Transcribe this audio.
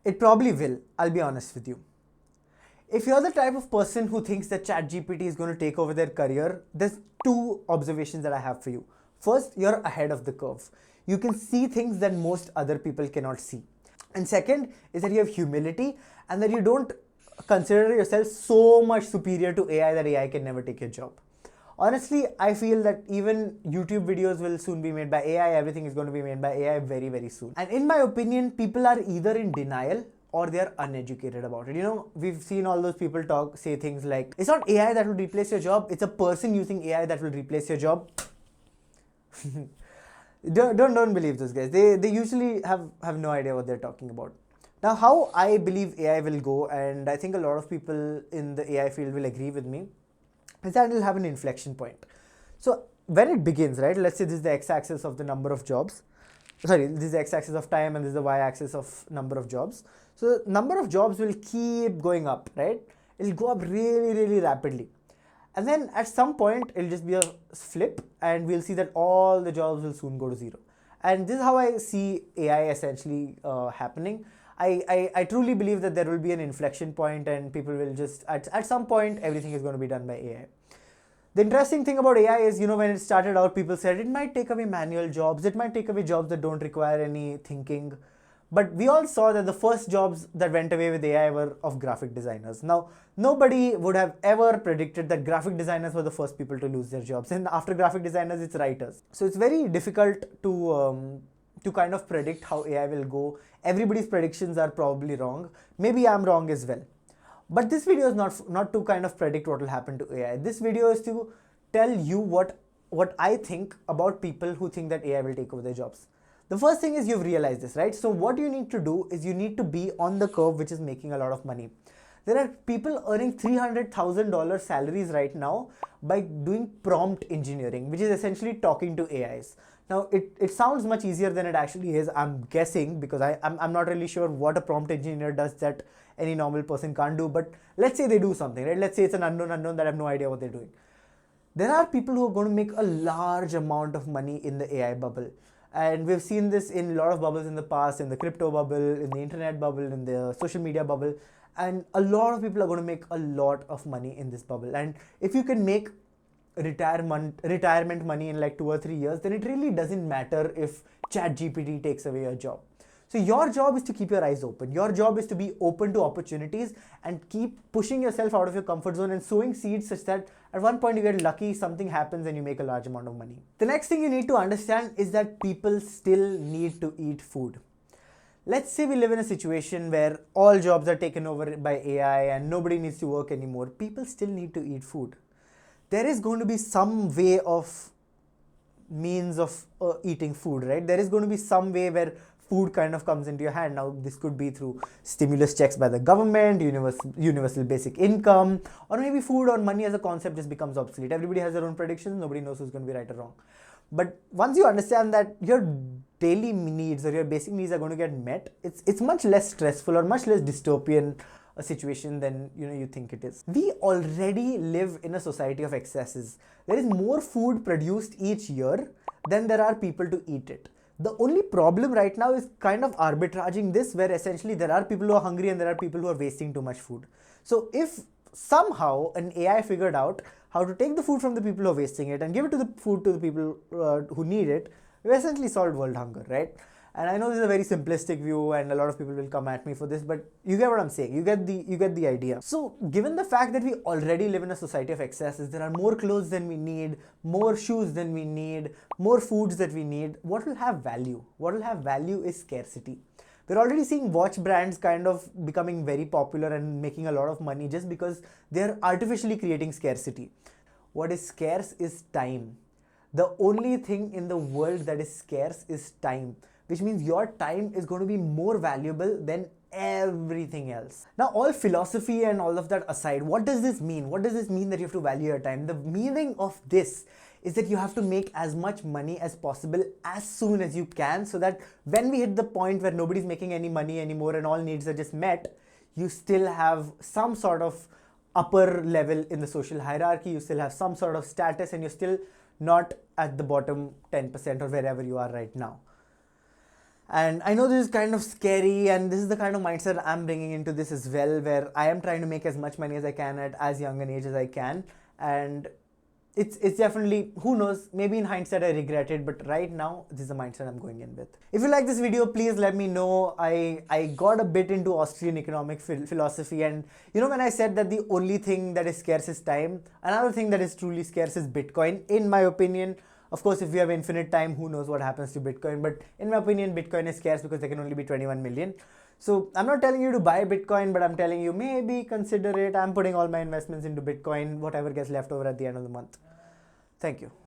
It probably will, I'll be honest with you. If you're the type of person who thinks that ChatGPT is going to take over their career, there's two observations that I have for you. First, you're ahead of the curve. You can see things that most other people cannot see. And second is that you have humility and that you don't consider yourself so much superior to AI that AI can never take your job. Honestly, I feel that even YouTube videos will soon be made by AI. Everything is going to be made by AI very, very soon. And in my opinion, people are either in denial or they're uneducated about it. You know, we've seen all those people say things like, it's not AI that will replace your job, it's a person using AI that will replace your job. don't believe those guys. They usually have no idea what they're talking about. Now, how I believe AI will go, and I think a lot of people in the AI field will agree with me, is that it'll have an inflection point. So when it begins, right, let's say this is the x-axis of the number of jobs. Sorry, this is the x-axis of time and this is the y-axis of number of jobs. So the number of jobs will keep going up, right? It'll go up really, really rapidly. And then at some point, it'll just be a flip and we'll see that all the jobs will soon go to zero. And this is how I see AI essentially happening. I truly believe that there will be an inflection point and people will just, at some point, everything is going to be done by AI. The interesting thing about AI is, you know, when it started out, people said it might take away manual jobs, it might take away jobs that don't require any thinking. But we all saw that the first jobs that went away with AI were of graphic designers. Now, nobody would have ever predicted that graphic designers were the first people to lose their jobs. And after graphic designers, it's writers. So it's very difficult to kind of predict how AI will go. Everybody's predictions are probably wrong. Maybe I'm wrong as well. But this video is not to kind of predict what will happen to AI. This video is to tell you what I think about people who think that AI will take over their jobs. The first thing is you've realized this, right? So what you need to do is you need to be on the curve which is making a lot of money. There are people earning $300,000 salaries right now by doing prompt engineering, which is essentially talking to AIs. Now, it sounds much easier than it actually is, I'm guessing, because I'm not really sure what a prompt engineer does that any normal person can't do. But let's say they do something, right? Let's say it's an unknown that I have no idea what they're doing. There are people who are going to make a large amount of money in the AI bubble. And we've seen this in a lot of bubbles in the past, in the crypto bubble, in the internet bubble, in the social media bubble. And a lot of people are going to make a lot of money in this bubble. And if you can make retirement money in like 2 or 3 years, then it really doesn't matter if ChatGPT takes away your job. So your job is to keep your eyes open. Your job is to be open to opportunities and keep pushing yourself out of your comfort zone and sowing seeds such that at one point you get lucky, something happens and you make a large amount of money. The next thing you need to understand is that people still need to eat food. Let's say we live in a situation where all jobs are taken over by AI and nobody needs to work anymore. People still need to eat food. There is going to be some way of means of eating food, right? There is going to be some way where food kind of comes into your hand. Now, this could be through stimulus checks by the government, universal basic income, or maybe food or money as a concept just becomes obsolete. Everybody has their own predictions. Nobody knows who's going to be right or wrong. But once you understand that your daily needs or your basic needs are going to get met, it's much less stressful or much less dystopian a situation than you think it is. We already live in a society of excesses. There is more food produced each year than there are people to eat it. The only problem right now is kind of arbitraging this, where essentially there are people who are hungry and there are people who are wasting too much food. So if somehow an AI figured out how to take the food from the people who are wasting it and give it to the food to the people who need it, we essentially solved world hunger, right? And I know this is a very simplistic view and a lot of people will come at me for this, but you get what I'm saying. You get the idea. So given the fact that we already live in a society of excesses, there are more clothes than we need, more shoes than we need, more foods that we need, what will have value? What will have value is scarcity. We're already seeing watch brands kind of becoming very popular and making a lot of money just because they're artificially creating scarcity. What is scarce is time. The only thing in the world that is scarce is time, which means your time is going to be more valuable than everything else. Now, all philosophy and all of that aside, what does this mean? What does this mean that you have to value your time? The meaning of this is that you have to make as much money as possible as soon as you can, so that when we hit the point where nobody's making any money anymore and all needs are just met, you still have some sort of upper level in the social hierarchy, you still have some sort of status, and you're still not at the bottom 10% or wherever you are right now. And I know this is kind of scary, and this is the kind of mindset I'm bringing into this as well, where I am trying to make as much money as I can at as young an age as I can. And it's definitely, who knows, maybe in hindsight I regret it, but right now this is the mindset I'm going in with. If you like this video, please let me know. I got a bit into Austrian economic philosophy, and when I said that the only thing that is scarce is time, another thing that is truly scarce is Bitcoin, in my opinion. Of course, if we have infinite time, who knows what happens to Bitcoin, but in my opinion, Bitcoin is scarce because there can only be 21 million. So I'm not telling you to buy Bitcoin, but I'm telling you maybe consider it. I'm putting all my investments into Bitcoin, whatever gets left over at the end of the month. Thank you.